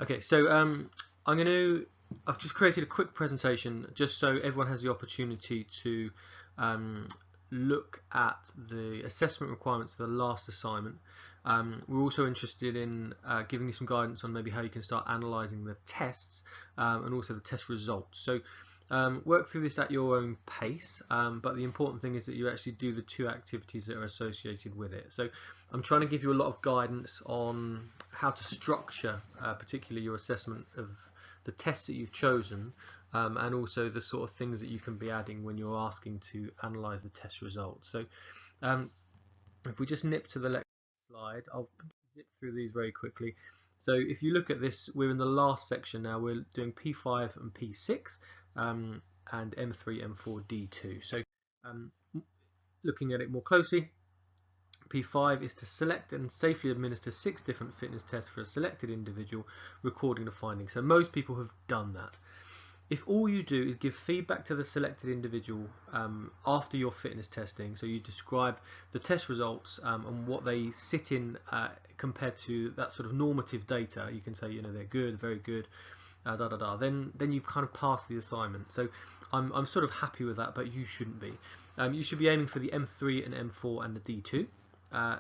Okay, so I've just created a quick presentation just so everyone has the opportunity to um, look at the assessment requirements for the last assignment. We're also interested in giving you some guidance on maybe how you can start analysing the tests and also the test results. So work through this at your own pace, but the important thing is that you actually do the two activities that are associated with it. So I'm trying to give you a lot of guidance on how to structure particularly your assessment of the tests that you've chosen, and also the sort of things that you can be adding when you're asking to analyse the test results. So um, if we just nip to the next slide, I'll zip through these very quickly. So if you look at this, we're in the last section now. We're doing P5 and P6 and M3, M4, D2. So um, looking at it more closely, P5 is to select and safely administer 6 different fitness tests for a selected individual, recording the findings. So most people have done that. If all you do is give feedback to the selected individual after your fitness testing, so you describe the test results and what they sit in compared to that sort of normative data, you can say, you know, they're good, very good, then you've kind of passed the assignment. So I'm sort of happy with that, but you shouldn't be. You should be aiming for the M3 and M4 and the D2.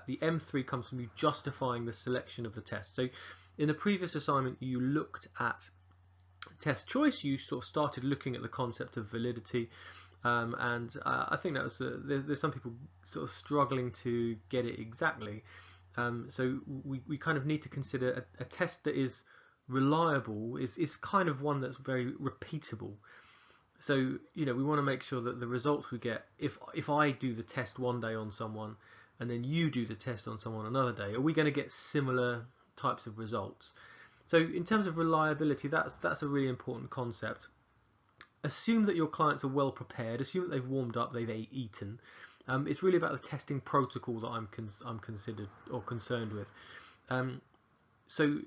The M3 comes from you justifying the selection of the test. So in the previous assignment, you looked at test choice, you sort of started looking at the concept of validity, and I think that was there's some people sort of struggling to get it exactly. So we kind of need to consider a test that is reliable is kind of one that's very repeatable. So you know, we want to make sure that the results we get, if I do the test one day on someone and then you do the test on someone another day, are we going to get similar types of results? So in terms of reliability, that's a really important concept. Assume that your clients are well prepared. Assume that they've warmed up, they've eaten. It's really about the testing protocol that I'm considered or concerned with. So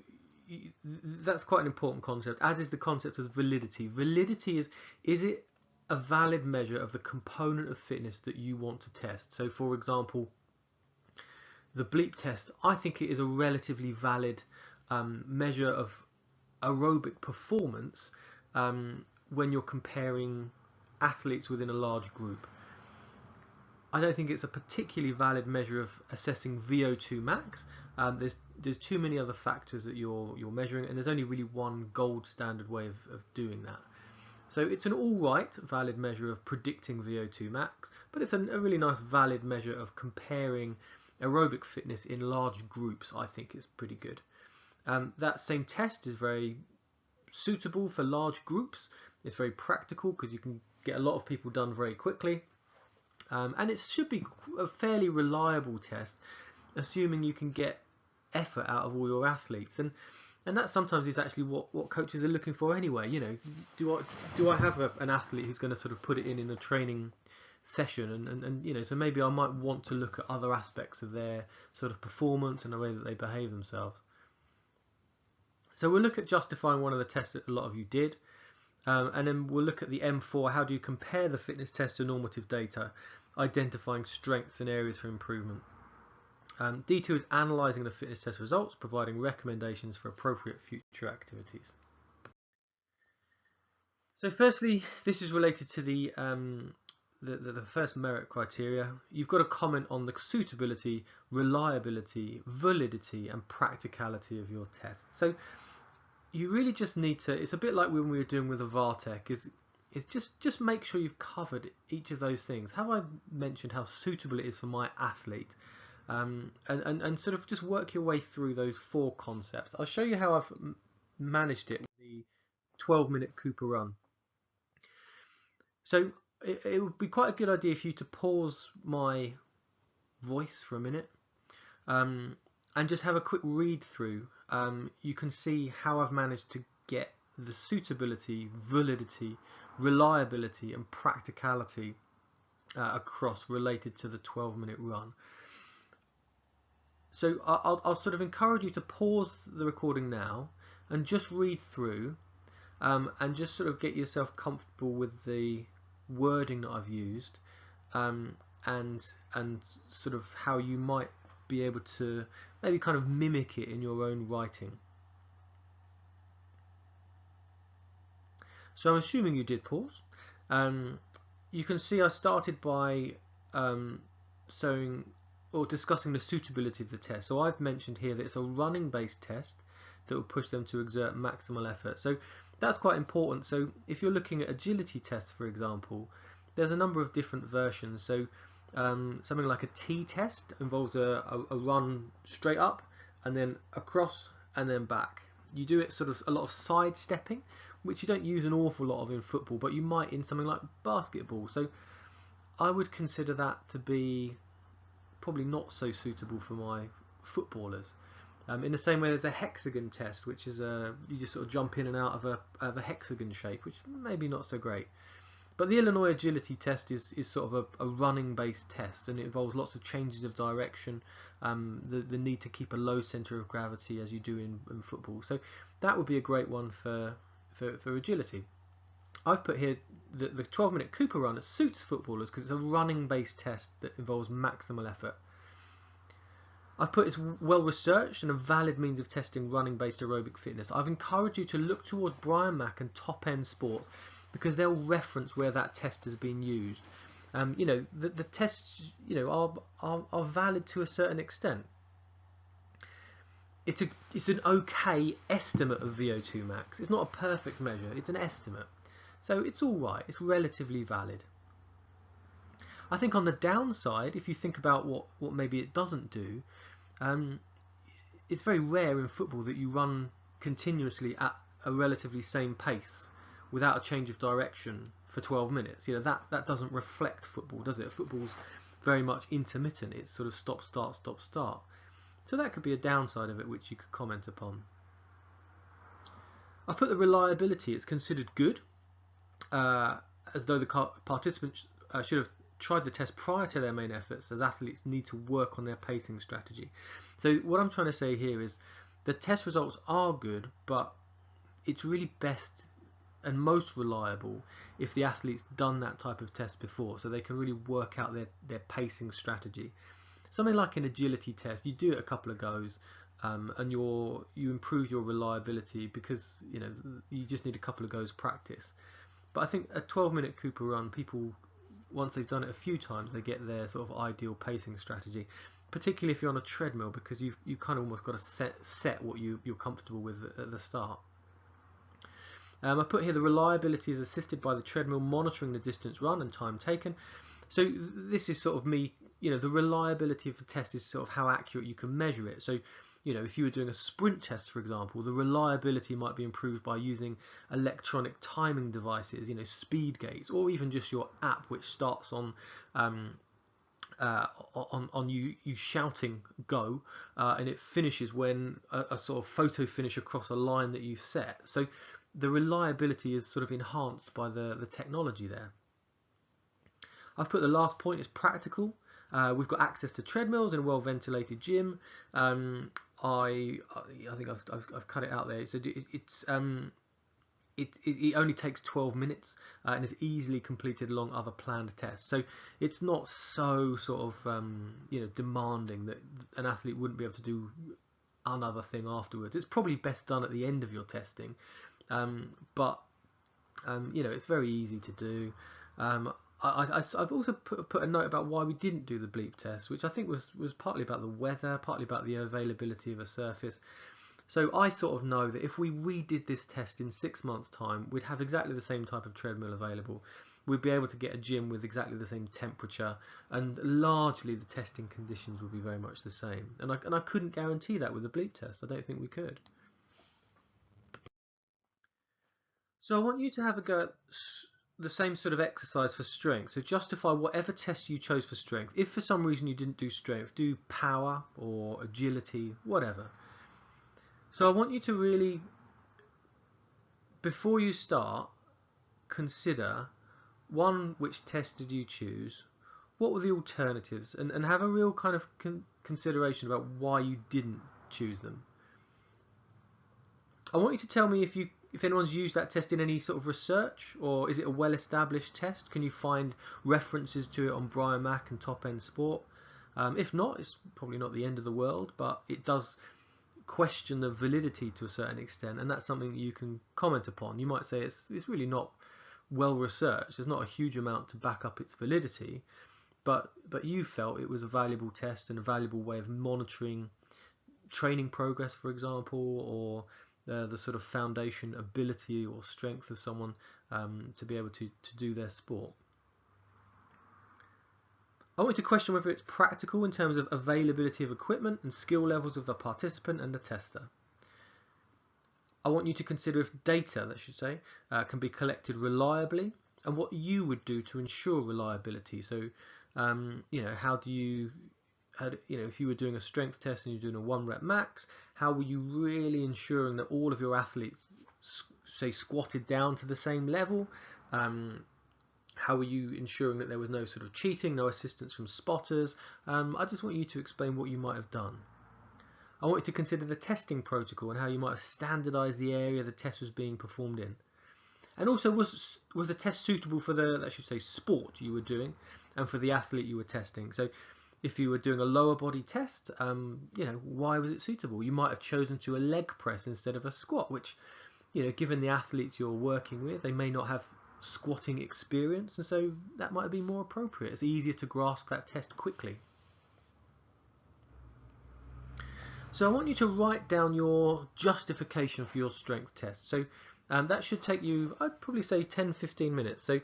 that's quite an important concept, as is the concept of validity. Validity is it a valid measure of the component of fitness that you want to test? So for example, the bleep test, I think it is a relatively valid measure of aerobic performance when you're comparing athletes within a large group. I don't think it's a particularly valid measure of assessing VO2 max. There's too many other factors that you're measuring, and there's only really one gold standard way of doing that. So it's an alright valid measure of predicting VO2 max, but it's a really nice valid measure of comparing aerobic fitness in large groups. I think it's pretty good. That same test is very suitable for large groups. It's very practical because you can get a lot of people done very quickly. And it should be a fairly reliable test, assuming you can get effort out of all your athletes. And that sometimes is actually what coaches are looking for anyway. You know, do I have an athlete who's going to sort of put it in a training session, and you know, so maybe I might want to look at other aspects of their sort of performance and the way that they behave themselves. So we'll look at justifying one of the tests that a lot of you did, and then we'll look at the M4. How do you compare the fitness test to normative data, identifying strengths and areas for improvement? D2 is analysing the fitness test results, providing recommendations for appropriate future activities. So firstly, this is related to the first merit criteria. You've got to comment on the suitability, reliability, validity and practicality of your test. So you really just need to, it's a bit like when we were doing with the VARTEC, is just make sure you've covered each of those things. Have I mentioned how suitable it is for my athlete? And sort of just work your way through those 4 concepts. I'll show you how I've managed it with the 12-minute Cooper run. So it would be quite a good idea for you to pause my voice for a minute and just have a quick read through. You can see how I've managed to get the suitability, validity, reliability and practicality across related to the 12-minute run. So I'll sort of encourage you to pause the recording now and just read through and just sort of get yourself comfortable with the wording that I've used and sort of how you might be able to maybe kind of mimic it in your own writing. So I'm assuming you did pause. You can see I started by showing or discussing the suitability of the test. So I've mentioned here that it's a running based test that will push them to exert maximal effort. So that's quite important. So if you're looking at agility tests, for example, there's a number of different versions. So something like a T test involves a run straight up and then across and then back. You do it sort of a lot of side stepping, which you don't use an awful lot of in football, but you might in something like basketball. So I would consider that to be probably not so suitable for my footballers. In the same way, there's a hexagon test, which is you just sort of jump in and out of a hexagon shape, which maybe not so great. But the Illinois agility test is sort of a running based test, and it involves lots of changes of direction, the need to keep a low centre of gravity as you do in football. So that would be a great one for agility. I've put here the 12-minute Cooper run. It suits footballers because it's a running based test that involves maximal effort. I've put it's well researched and a valid means of testing running based aerobic fitness. I've encouraged you to look towards Brian Mack and Top End Sports because they'll reference where that test has been used. You know, the tests, you know, are valid to a certain extent. It's an okay estimate of VO2 max. It's not a perfect measure. It's an estimate. So it's all right. It's relatively valid. I think on the downside, if you think about what maybe it doesn't do, it's very rare in football that you run continuously at a relatively same pace without a change of direction for 12 minutes. You know, that doesn't reflect football, does it? Football's very much intermittent. It's sort of stop, start, stop, start. So that could be a downside of it, which you could comment upon. I put the reliability. It's considered good, as though the participants should have tried the test prior to their main efforts, as athletes need to work on their pacing strategy. So what I'm trying to say here is the test results are good, but it's really best and most reliable if the athlete's done that type of test before, so they can really work out their pacing strategy. Something like an agility test, you do it a couple of goes, and you improve your reliability because you know you just need a couple of goes practice. But I think a 12-minute Cooper run, people, once they've done it a few times, they get their sort of ideal pacing strategy, particularly if you're on a treadmill, because you kind of almost got to set what you're comfortable with at the start. I put here the reliability is assisted by the treadmill monitoring the distance run and time taken. So this is sort of me, you know, the reliability of the test is sort of how accurate you can measure it. So, you know, if you were doing a sprint test, for example, the reliability might be improved by using electronic timing devices, you know, speed gates, or even just your app, which starts on you shouting go, and it finishes when a sort of photo finish across a line that you've set. So the reliability is sort of enhanced by the technology there. I've put the last point is practical. We've got access to treadmills in a well-ventilated gym. I think I've cut it out there. So it only takes 12 minutes and is easily completed along other planned tests. So it's not so sort of you know, demanding that an athlete wouldn't be able to do another thing afterwards. It's probably best done at the end of your testing, but you know, it's very easy to do. I've also put a note about why we didn't do the bleep test, which I think was partly about the weather, partly about the availability of a surface. So I sort of know that if we redid this test in 6 months' time, we'd have exactly the same type of treadmill available. We'd be able to get a gym with exactly the same temperature, and largely the testing conditions would be very much the same. And I couldn't guarantee that with the bleep test. I don't think we could. So I want you to have a go at the same sort of exercise for strength. So justify whatever test you chose for strength. If for some reason you didn't do strength, do power or agility, whatever. So I want you to really, before you start, consider, one, which test did you choose, what were the alternatives, and have a real kind of consideration about why you didn't choose them. I want you to tell me if anyone's used that test in any sort of research, or is it a well-established test? Can you find references to it on Brian Mack and Top End Sport? If not, it's probably not the end of the world, but it does question the validity to a certain extent, and that's something that you can comment upon. You might say it's really not well researched. There's not a huge amount to back up its validity, but you felt it was a valuable test and a valuable way of monitoring training progress, for example, or the sort of foundation ability or strength of someone to be able to do their sport. I want you to question whether it's practical in terms of availability of equipment and skill levels of the participant and the tester. I want you to consider if data, that should say, can be collected reliably, and what you would do to ensure reliability. So, how do you, if you were doing a strength test and you're doing a 1 rep max, how were you really ensuring that all of your athletes, say, squatted down to the same level? How were you ensuring that there was no sort of cheating, no assistance from spotters? I just want you to explain what you might have done. I want you to consider the testing protocol and how you might have standardized the area the test was being performed in. And also, was the test suitable for the, I should say, sport you were doing and for the athlete you were testing? So if you were doing a lower body test, why was it suitable? You might have chosen to a leg press instead of a squat, which, given the athletes you're working with, they may not have squatting experience, and so that might be more appropriate. It's easier to grasp that test quickly. So I want you to write down your justification for your strength test. So that should take you, I'd probably say 10-15 minutes. So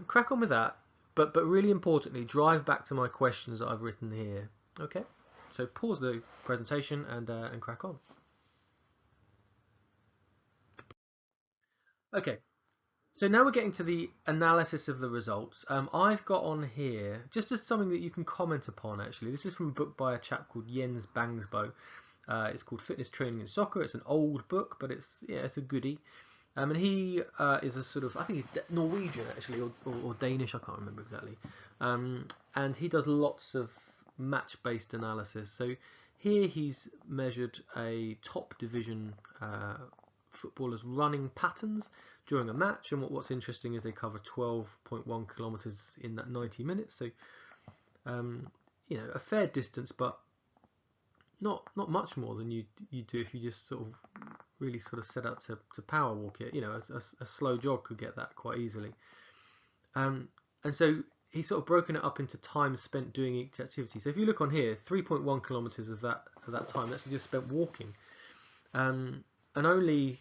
crack on with that, but really importantly, drive back to my questions that I've written here. Okay, so pause the presentation and crack on. Okay, so now we're getting to the analysis of the results. I've got on here just as something that you can comment upon. Actually, this is from a book by a chap called Jens Bangsbo. It's called Fitness Training in Soccer. It's an old book, but it's a goodie. And he is a sort of, I think he's Norwegian actually, or Danish, I can't remember exactly. And he does lots of match-based analysis. So here he's measured a top division footballers' running patterns during a match, and what's interesting is they cover 12.1 kilometers in that 90 minutes. So a fair distance, but not much more than you do if you just sort of really sort of set out to power walk it. A slow jog could get that quite easily. And so he's sort of broken it up into time spent doing each activity. So if you look on here, 3.1 kilometers of that time actually just spent walking, and only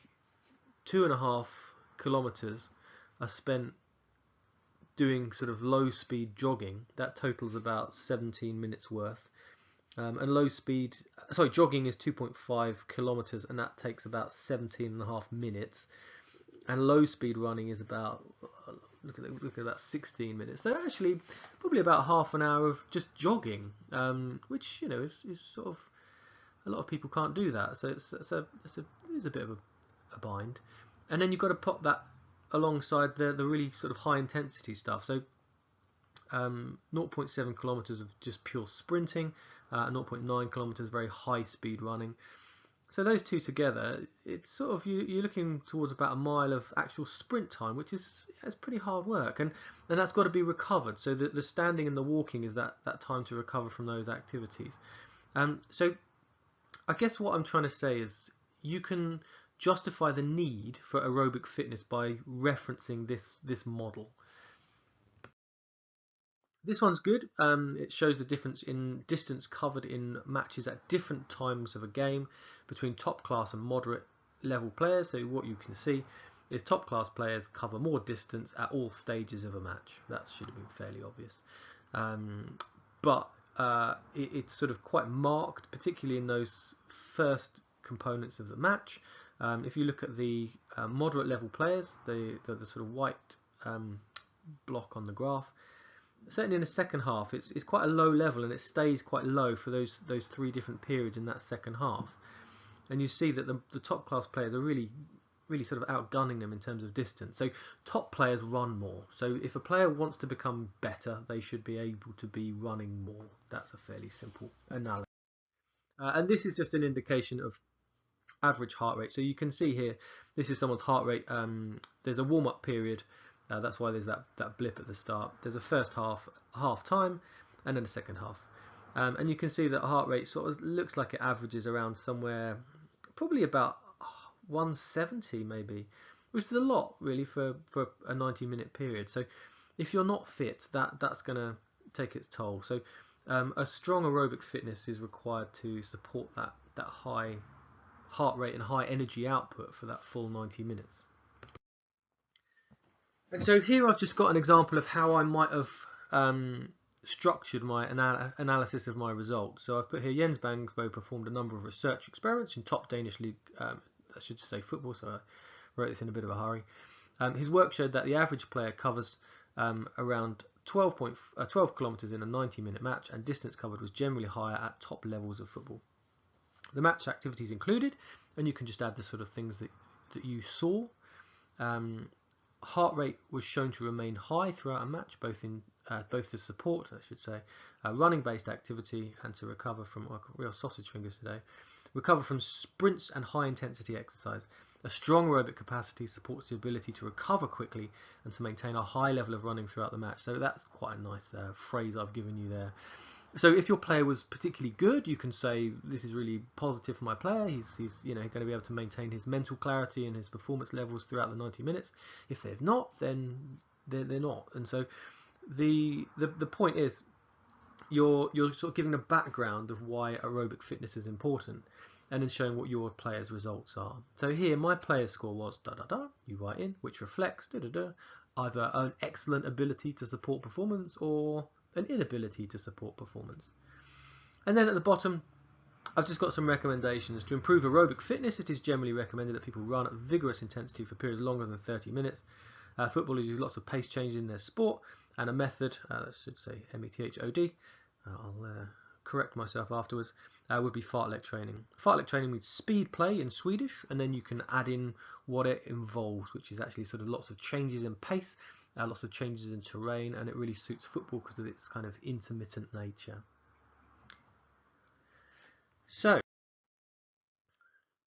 2.5 kilometers are spent doing sort of low speed jogging. That totals about 17 minutes worth. And jogging is 2.5 kilometers, and that takes about 17.5 minutes. And low speed running is about, look at about 16 minutes. So actually, probably about half an hour of just jogging, which is sort of, a lot of people can't do that. So it's a bit of a bind. And then you've got to put that alongside the really sort of high intensity stuff. So 0.7 kilometers of just pure sprinting, 0.9 kilometers very high speed running. So those two together, it's sort of, you're looking towards about a mile of actual sprint time, which is pretty hard work, and that's got to be recovered. So the standing and the walking is that time to recover from those activities. So I guess what I'm trying to say is you can justify the need for aerobic fitness by referencing this model. This one's good. It shows the difference in distance covered in matches at different times of a game between top class and moderate level players. So what you can see is top class players cover more distance at all stages of a match. That should have been fairly obvious. But it's sort of quite marked, particularly in those first components of the match. If you look at the moderate level players, the sort of white block on the graph, certainly in the second half, it's quite a low level, and it stays quite low for those 3 different periods in that second half. And you see that the top class players are really sort of outgunning them in terms of distance. So top players run more. So if a player wants to become better, they should be able to be running more. That's a fairly simple analysis. And this is just an indication of average heart rate. So you can see here, this is someone's heart rate. There's a warm-up period. That's why there's that blip at the start. There's a first half time, and then a second half. And you can see that heart rate sort of looks like it averages around somewhere probably about 170 maybe, which is a lot really for a 90-minute period. So if you're not fit, that's going to take its toll. So a strong aerobic fitness is required to support that high heart rate and high energy output for that full 90 minutes. And so here I've just got an example of how I might have structured my analysis of my results. So I've put here Jens Bangsbo performed a number of research experiments in top Danish league, I should say football, so I wrote this in a bit of a hurry. His work showed that the average player covers around 12 kilometers in a 90-minute match, and distance covered was generally higher at top levels of football. The match activities included, and you can just add the sort of things that you saw. Heart rate was shown to remain high throughout a match, both to support, I should say, running-based activity and to recover from real sausage fingers today. Recover from sprints and high-intensity exercise. A strong aerobic capacity supports the ability to recover quickly and to maintain a high level of running throughout the match. So that's quite a nice phrase I've given you there. So if your player was particularly good, you can say this is really positive for my player. He's going to be able to maintain his mental clarity and his performance levels throughout the 90 minutes. If they've not, then they're not. And so the point is you're sort of giving a background of why aerobic fitness is important, and then showing what your player's results are. So here my player's score was you write in, which reflects either an excellent ability to support performance or an inability to support performance. And then at the bottom I've just got some recommendations. To improve aerobic fitness, it is generally recommended that people run at vigorous intensity for periods longer than 30 minutes. Footballers use lots of pace changes in their sport, and a method, I should say METHOD, I'll correct myself afterwards, would be fartlek training. Fartlek training means speed play in Swedish, and then you can add in what it involves, which is actually sort of lots of changes in pace, lots of changes in terrain, and it really suits football because of its kind of intermittent nature. So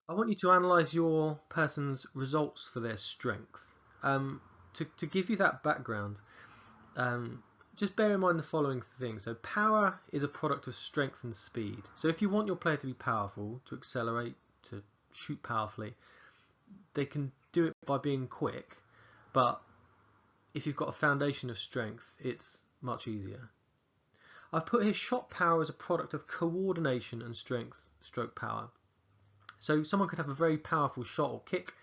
I want you to analyse your person's results for their strength. To give you that background, just bear in mind the following things. So power is a product of strength and speed. So if you want your player to be powerful, to accelerate, to shoot powerfully, they can do it by being quick, but if you've got a foundation of strength, it's much easier. I've put here shot power as a product of coordination and strength stroke power. So someone could have a very powerful shot or kick,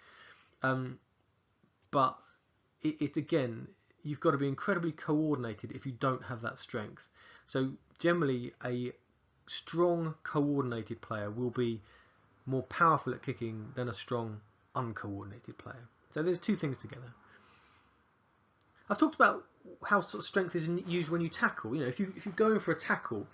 but it again, you've got to be incredibly coordinated if you don't have that strength. So generally a strong coordinated player will be more powerful at kicking than a strong uncoordinated player. So there's two things together. I've talked about how sort of strength is used when you tackle. You know, if you're going for a tackle,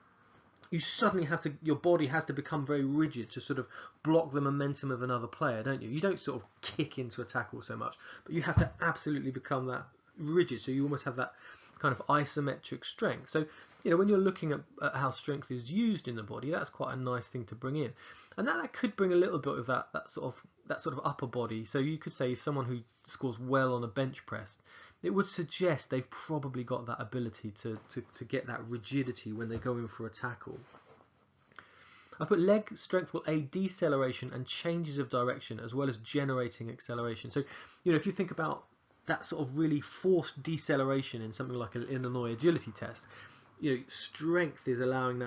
you suddenly have to, your body has to become very rigid to sort of block the momentum of another player, don't you? You don't sort of kick into a tackle so much, but you have to absolutely become that rigid, so you almost have that kind of isometric strength. So, you know, when you're looking at how strength is used in the body, that's quite a nice thing to bring in, and that could bring a little bit of that sort of upper body. So you could say if someone who scores well on a bench press, it would suggest they've probably got that ability to get that rigidity when they go in for a tackle. I put leg strength will aid deceleration and changes of direction as well as generating acceleration. So, you know, if you think about that sort of really forced deceleration in something like an Illinois agility test, you know, strength is allowing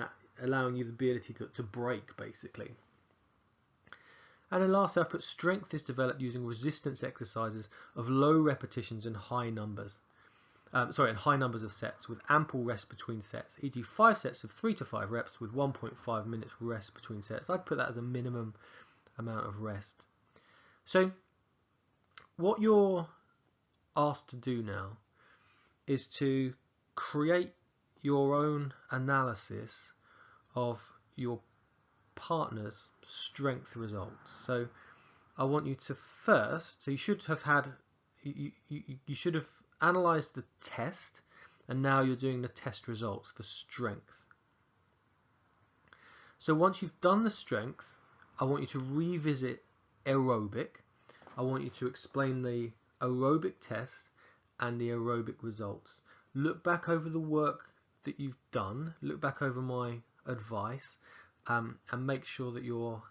you the ability to brake basically. And then lastly, I put strength is developed using resistance exercises of low repetitions and high numbers. And high numbers of sets with ample rest between sets, e.g. 5 sets of 3 to 5 reps with 1.5 minutes rest between sets. I'd put that as a minimum amount of rest. So what you're asked to do now is to create your own analysis of your partner's strength results. So I want you to first, so you should have had, you should have analysed the test, and now you're doing the test results for strength. So once you've done the strength, I want you to revisit aerobic. I want you to explain the aerobic test and the aerobic results. Look back over the work that you've done, look back over my advice, and make sure that you're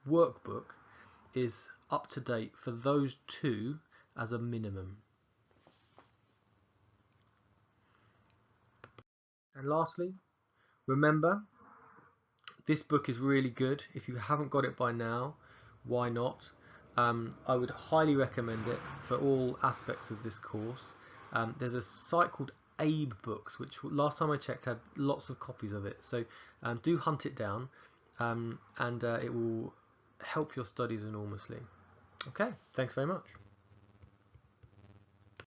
workbook is up to date for those two as a minimum. And lastly, remember, this book is really good. If you haven't got it by now, why not? I would highly recommend it for all aspects of this course. There's a site called Abe Books, which last time I checked had lots of copies of it. So do hunt it down, and it will help your studies enormously. Okay, thanks very much.